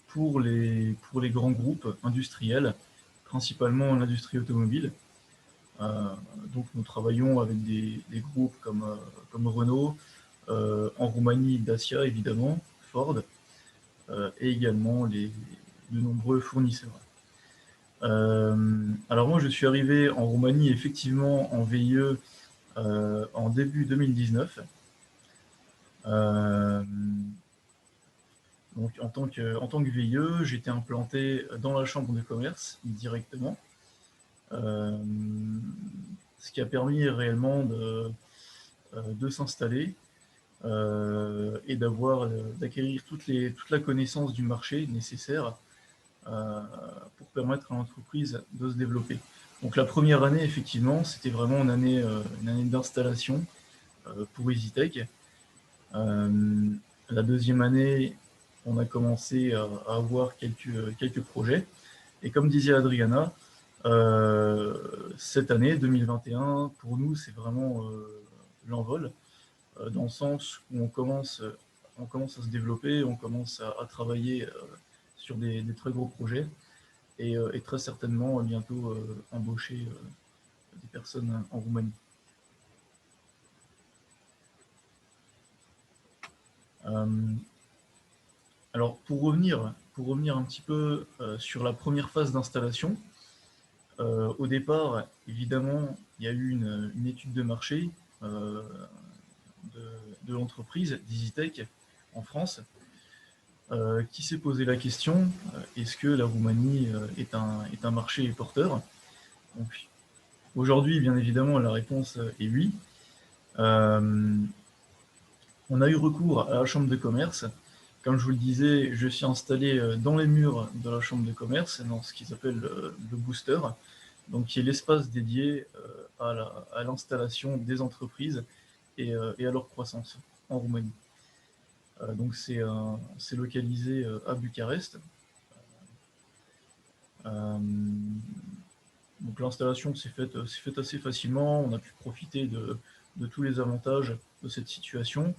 D: pour les grands groupes industriels, principalement l'industrie automobile. Donc, nous travaillons avec des groupes comme Renault, en Roumanie, Dacia évidemment, Ford, et également de nombreux fournisseurs. Alors moi, je suis arrivé en Roumanie effectivement en VIE en début 2019. Donc en tant que VIE, j'étais implanté dans la chambre de commerce directement, ce qui a permis réellement de s'installer et d'acquérir toute la connaissance du marché nécessaire pour permettre à l'entreprise de se développer. Donc la première année, effectivement, c'était vraiment une année d'installation pour EasyTech. La deuxième année, on a commencé à avoir quelques projets. Et comme disait Adriana, cette année 2021, pour nous, c'est vraiment l'envol, dans le sens où on commence à se développer, on commence à travailler sur des très gros projets et très certainement bientôt embaucher des personnes en Roumanie. Alors, pour revenir un petit peu sur la première phase d'installation, au départ, évidemment, il y a eu une étude de marché de l'entreprise d'EasyTech en France qui s'est posé la question, est-ce que la Roumanie est un marché porteur? Aujourd'hui, bien évidemment, la réponse est oui. On a eu recours à la chambre de commerce. Comme je vous le disais, je suis installé dans les murs de la chambre de commerce, dans ce qui s'appelle le booster, donc qui est l'espace dédié à l'installation des entreprises et à leur croissance en Roumanie. Donc c'est localisé à Bucarest. Donc l'installation s'est faite assez facilement. On a pu profiter de tous les avantages de cette situation.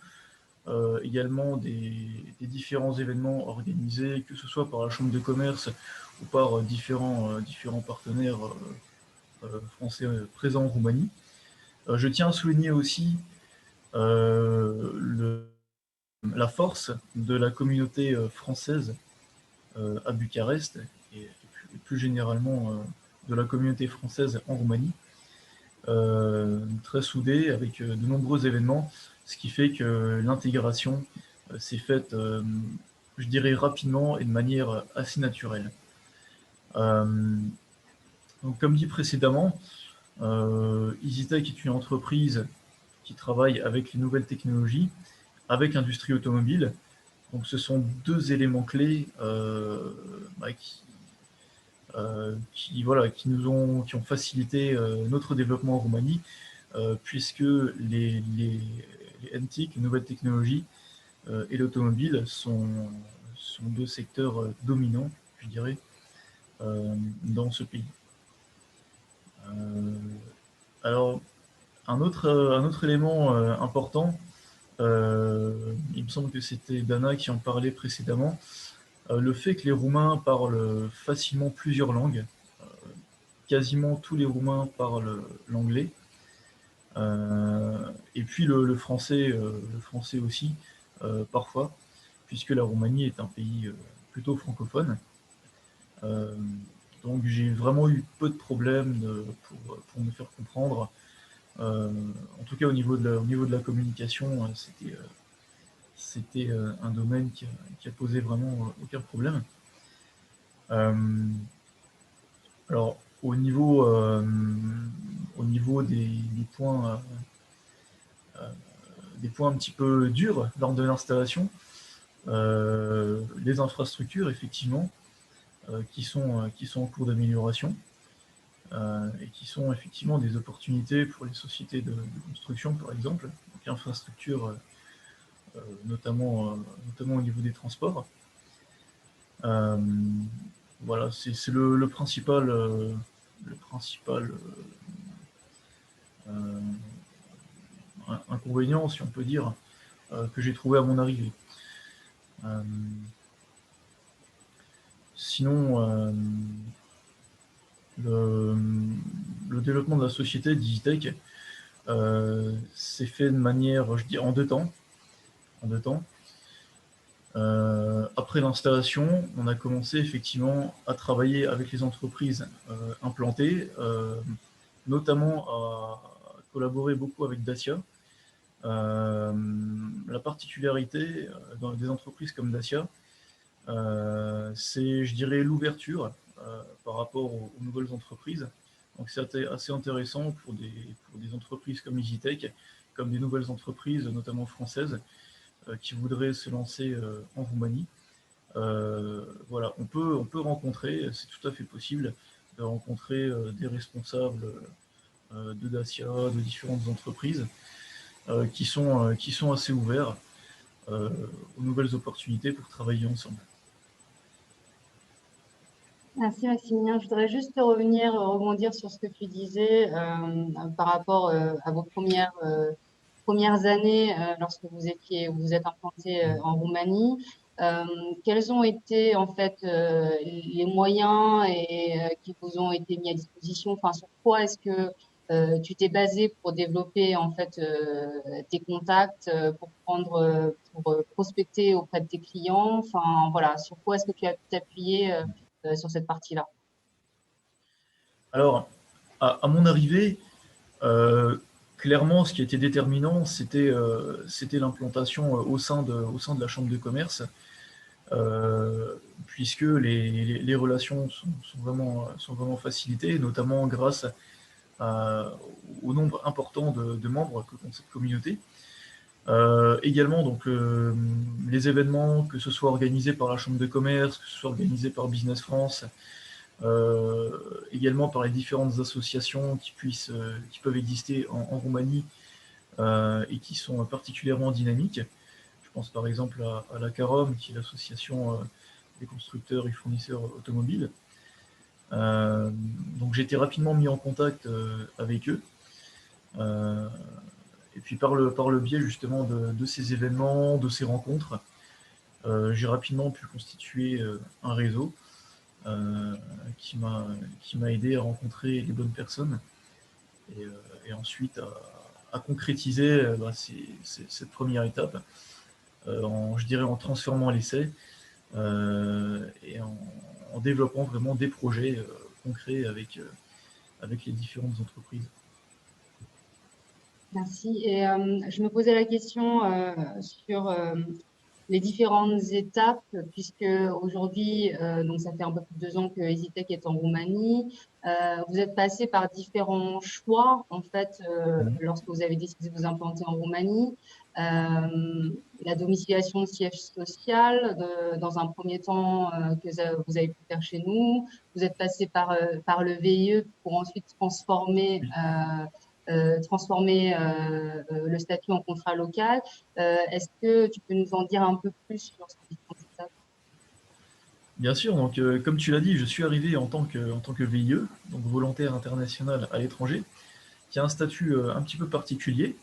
D: Également des différents événements organisés, que ce soit par la Chambre de commerce ou par différents partenaires français présents en Roumanie. Je tiens à souligner aussi la force de la communauté française à Bucarest et plus généralement de la communauté française en Roumanie, très soudée avec de nombreux événements, ce qui fait que l'intégration s'est faite, je dirais, rapidement et de manière assez naturelle. Donc, comme dit précédemment, EasyTech est une entreprise qui travaille avec les nouvelles technologies, avec l'industrie automobile. Donc, ce sont deux éléments clés qui ont facilité notre développement en Roumanie, puisque les NTIC, les nouvelles technologies, et l'automobile sont deux secteurs dominants, je dirais, dans ce pays. Alors, un autre élément important, il me semble que c'était Dana qui en parlait précédemment, le fait que les Roumains parlent facilement plusieurs langues. Quasiment tous les Roumains parlent l'anglais. Et puis le français aussi, parfois, puisque la Roumanie est un pays plutôt francophone. Donc j'ai vraiment eu peu de problèmes pour me faire comprendre. En tout cas, au niveau de la communication, c'était un domaine qui a posé vraiment aucun problème. Alors, au niveau des points un petit peu durs lors de l'installation, les infrastructures, effectivement, qui sont en cours d'amélioration et qui sont effectivement des opportunités pour les sociétés de construction, par exemple, donc infrastructures, notamment au niveau des transports. Voilà, c'est le principal, inconvénient, si on peut dire, que j'ai trouvé à mon arrivée. Sinon, le développement de la société Digitech s'est fait de manière, je dis, en deux temps. Après l'installation, on a commencé effectivement à travailler avec les entreprises implantées, notamment à collaborer beaucoup avec Dacia. La particularité dans des entreprises comme Dacia, c'est, je dirais, l'ouverture par rapport aux nouvelles entreprises. Donc c'est assez intéressant pour des entreprises comme EasyTech, comme des nouvelles entreprises, notamment françaises, qui voudraient se lancer en Roumanie. Voilà, on peut rencontrer, c'est tout à fait possible, de rencontrer des responsables de Dacia, de différentes entreprises, qui sont assez ouverts aux nouvelles opportunités pour travailler ensemble.
C: Merci Maximilien. Je voudrais juste rebondir sur ce que tu disais par rapport à vos premières années lorsque vous êtes implanté en Roumanie. Quels ont été en fait les moyens qui vous ont été mis à disposition? Enfin, sur quoi est-ce que tu t'es basé pour développer en fait tes contacts, pour prospecter auprès de tes clients? Enfin, voilà, sur quoi est-ce que tu as pu t'appuyer sur cette partie-là?
D: Alors, à mon arrivée, clairement, ce qui était déterminant, c'était l'implantation au sein de la Chambre de commerce, puisque les relations sont vraiment facilitées, notamment grâce au nombre important de membres que compte cette communauté. Également, donc, les événements, que ce soit organisés par la Chambre de commerce, que ce soit organisés par Business France, également par les différentes associations qui peuvent exister en Roumanie et qui sont particulièrement dynamiques. Je pense par exemple à la CAROM, qui est l'association des constructeurs et fournisseurs automobiles. Donc j'ai été rapidement mis en contact avec eux. Et puis par le biais justement de ces événements, de ces rencontres, j'ai rapidement pu constituer un réseau qui m'a aidé à rencontrer les bonnes personnes et ensuite à concrétiser cette première étape je dirais en transformant l'essai et en développant vraiment des projets concrets avec les différentes entreprises.
C: Merci. Et je me posais la question sur les différentes étapes, puisque aujourd'hui, donc ça fait un peu plus de 2 ans que EasyTech est en Roumanie. Vous êtes passé par différents choix, en fait, lorsque vous avez décidé de vous implanter en Roumanie. La domiciliation de siège social, dans un premier temps, que vous avez pu faire chez nous. Vous êtes passé par le VIE pour ensuite transformer le statut en contrat local. Est-ce que tu peux nous en dire un peu plus sur ces différentes étapes?
D: Bien sûr, donc comme tu l'as dit, je suis arrivé en tant que VIE, donc volontaire international à l'étranger, qui a un statut un petit peu particulier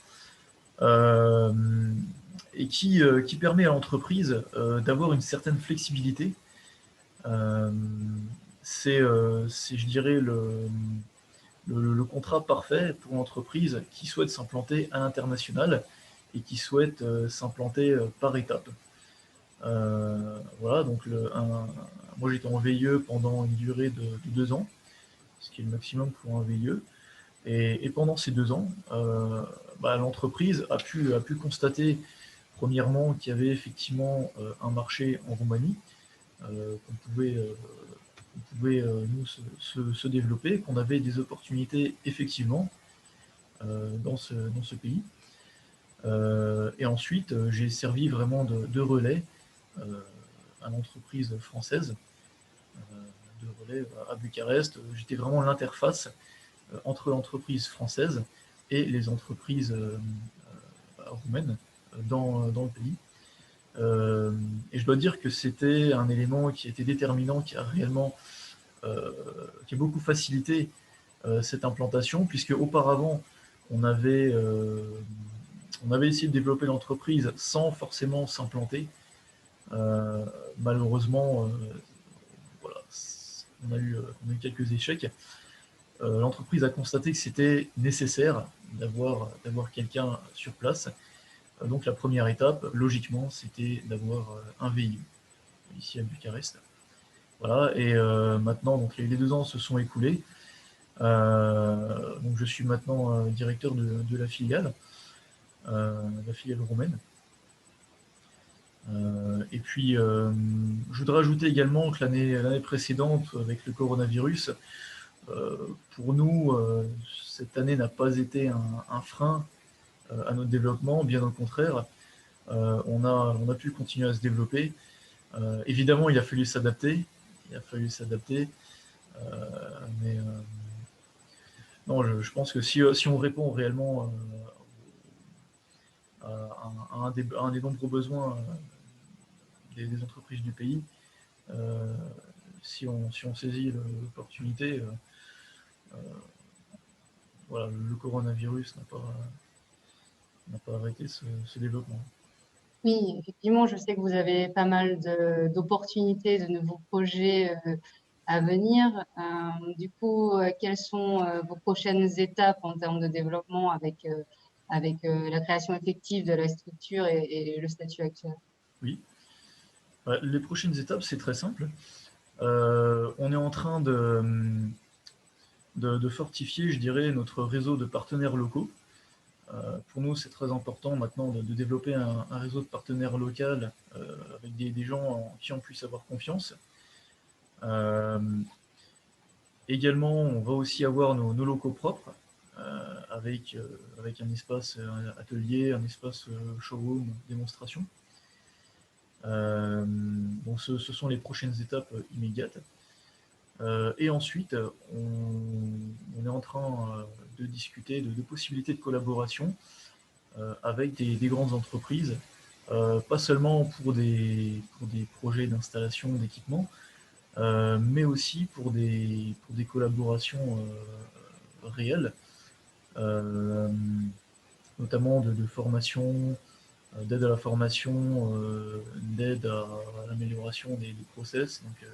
D: et qui permet à l'entreprise d'avoir une certaine flexibilité. C'est, je dirais, le contrat parfait pour l'entreprise qui souhaite s'implanter à l'international et qui souhaite s'implanter par étapes. Voilà, donc moi j'étais en VIE pendant une durée de 2 ans, ce qui est le maximum pour un VIE. Et pendant ces 2 ans, l'entreprise a pu constater, premièrement, qu'il y avait effectivement un marché en Roumanie, qu'on pouvait nous se développer, qu'on avait des opportunités effectivement dans ce pays. Et ensuite, j'ai servi vraiment de relais à l'entreprise française, de relais à Bucarest. J'étais vraiment l'interface entre l'entreprise française et les entreprises roumaines dans le pays. Et je dois dire que c'était un élément qui était déterminant, qui a beaucoup facilité cette implantation, puisque auparavant, on avait essayé de développer l'entreprise sans forcément s'implanter. Malheureusement, voilà, on a eu quelques échecs. L'entreprise a constaté que c'était nécessaire d'avoir quelqu'un sur place. Donc la première étape, logiquement, c'était d'avoir un VIE ici à Bucarest. Voilà, et maintenant, donc, les 2 ans se sont écoulés. Donc je suis maintenant directeur de la filiale roumaine. Et puis, je voudrais ajouter également que l'année précédente, avec le coronavirus, pour nous, cette année n'a pas été un frein à notre développement, bien au contraire. On a pu continuer à se développer. Évidemment, il a fallu s'adapter. Mais non, je pense que si on répond réellement à un des nombreux besoins des entreprises du pays, si on saisit l'opportunité, voilà, le coronavirus n'a pas arrêté ce développement.
C: Oui, effectivement, je sais que vous avez pas mal d'opportunités, de nouveaux projets à venir. Du coup, quelles sont vos prochaines étapes en termes de développement avec la création effective de la structure et le statut actuel?
D: Oui. Les prochaines étapes, c'est très simple. On est en train de fortifier, je dirais, notre réseau de partenaires locaux. Pour nous, c'est très important maintenant de développer un réseau de partenaires locaux avec des gens en qui on puisse avoir confiance. Également, on va aussi avoir nos locaux propres avec un espace atelier, un espace showroom, démonstration. Donc ce sont les prochaines étapes immédiates. Et ensuite, on est en train de discuter de possibilités de collaboration avec des grandes entreprises, pas seulement pour des projets d'installation d'équipement, mais aussi pour des collaborations réelles, notamment de formation, d'aide à la formation, d'aide à l'amélioration des process, donc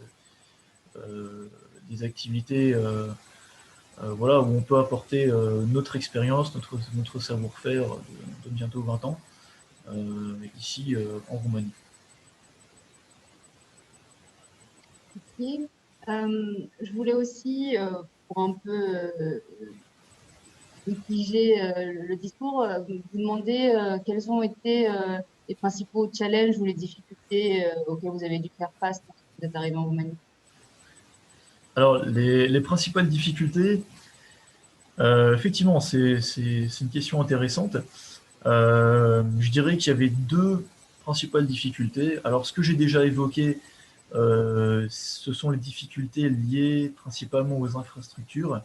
D: des activités voilà, où on peut apporter notre expérience, notre savoir-faire de bientôt 20 ans ici en Roumanie.
C: Ok. Je voulais aussi, pour un peu mitiger le discours, vous demander quels ont été les principaux challenges ou les difficultés auxquelles vous avez dû faire face quand vous êtes arrivé en Roumanie.
D: Alors, les principales difficultés, effectivement, c'est une question intéressante. Je dirais qu'il y avait 2 principales difficultés. Alors, ce que j'ai déjà évoqué, ce sont les difficultés liées principalement aux infrastructures.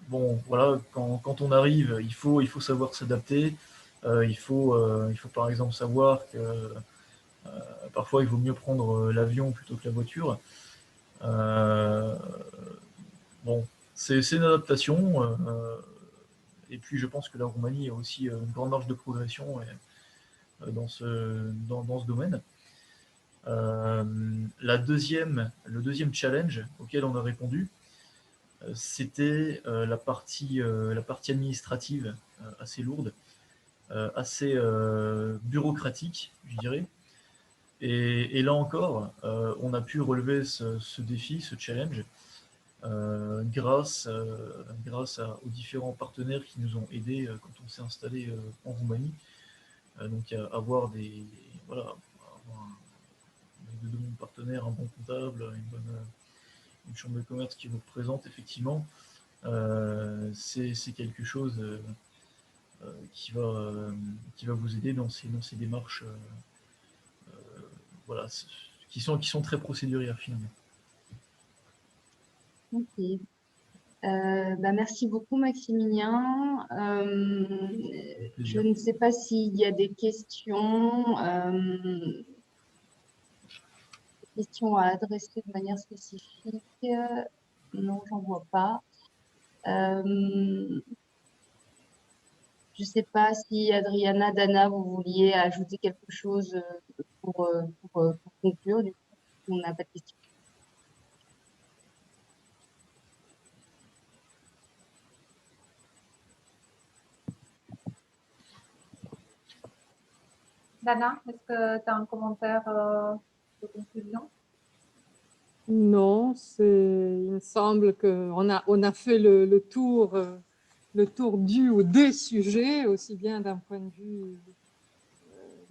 D: Bon, voilà, quand on arrive, il faut savoir s'adapter. Il faut par exemple savoir que parfois il vaut mieux prendre l'avion plutôt que la voiture. Bon, c'est une adaptation. Et puis je pense que la Roumanie a aussi une grande marge de progression dans ce domaine. Le deuxième challenge auquel on a répondu, c'était la partie administrative assez lourde. assez bureaucratique, je dirais. Et là encore, on a pu relever ce défi, ce challenge, grâce aux différents partenaires qui nous ont aidés quand on s'est installé en Roumanie. Donc avoir voilà, de bons partenaires, un bon comptable, une chambre de commerce qui vous représente, effectivement, c'est quelque chose qui va vous aider dans ces démarches voilà, qui sont très procédurières finalement.
C: Ok. Merci beaucoup, Maximilien. Je ne sais pas s'il y a des questions à adresser de manière spécifique. Non, j'en vois pas. Je ne sais pas si Adriana, Dana, vous vouliez ajouter quelque chose pour conclure. Du coup, on n'a pas de questions.
A: Dana, est-ce que tu as un commentaire de conclusion?
B: Non, il me semble qu'on a fait le tour du ou des sujets, aussi bien d'un point de vue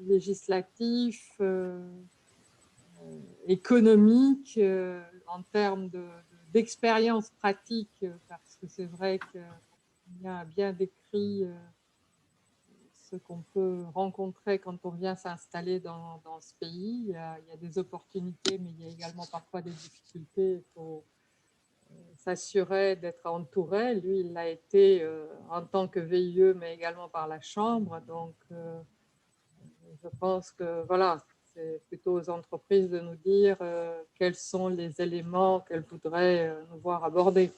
B: législatif, économique, en termes d'expérience pratique, parce que c'est vrai qu'il y a bien décrit ce qu'on peut rencontrer quand on vient s'installer dans ce pays. Il y a des opportunités, mais il y a également parfois des difficultés. Il faut s'assurer d'être entouré. Lui, il l'a été en tant que VIE, mais également par la Chambre. Donc, je pense que voilà, c'est plutôt aux entreprises de nous dire quels sont les éléments qu'elles voudraient nous voir aborder.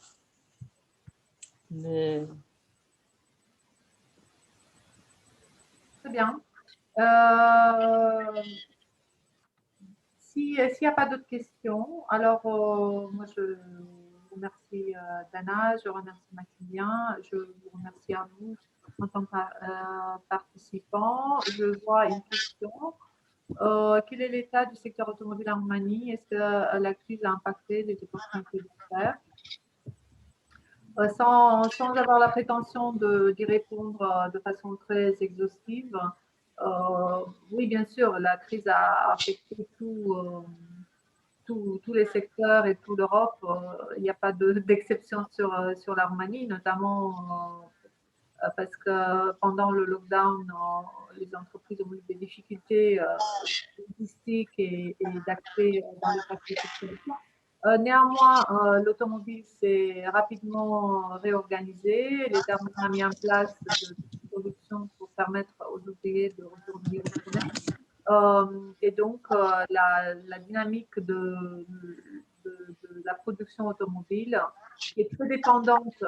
B: Mais...
A: Très bien. S'il n'y a pas d'autres questions, alors moi je remercie Dana, je remercie Maximilien, je vous remercie à vous en tant que participants. Je vois une question. Quel est l'état du secteur automobile en Roumanie? Est-ce que la crise a impacté les opportunités d'affaires? Sans avoir la prétention d'y répondre de façon très exhaustive, oui, bien sûr, la crise a affecté tous les secteurs et toute l'Europe. Il n'y a pas d'exception sur la Roumanie, notamment parce que pendant le lockdown, les entreprises ont eu des difficultés logistiques et d'accès dans les factures. Néanmoins, l'automobile s'est rapidement réorganisée. L'État a mis en place de production pour permettre aux ouvriers de retourner au travail. Et donc, la dynamique de la production automobile, qui est très dépendante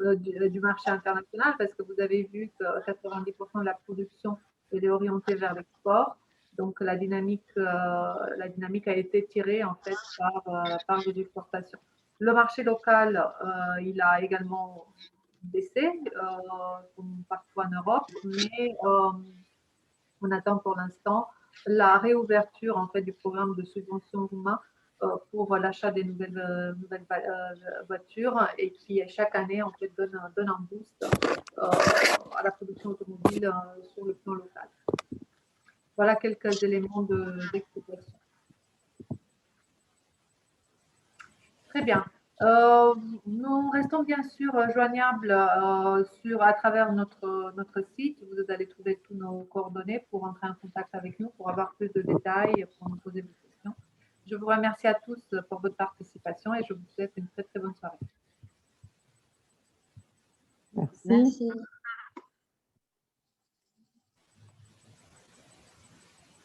A: du marché international, parce que vous avez vu que 90% de la production est orientée vers l'export. Donc, la dynamique a été tirée en fait par les exportations. Le marché local, il a également baissé, comme partout en Europe, mais on attend pour l'instant la réouverture en fait du programme de subvention roumain pour l'achat des nouvelles voitures et qui chaque année en fait donne un boost à la production automobile sur le plan local. Voilà quelques éléments d'explication. Très bien. Nous restons bien sûr joignables à travers notre site. Vous allez trouver tous nos coordonnées pour entrer en contact avec nous, pour avoir plus de détails, pour nous poser vos questions. Je vous remercie à tous pour votre participation et je vous souhaite une très très bonne soirée.
B: Merci.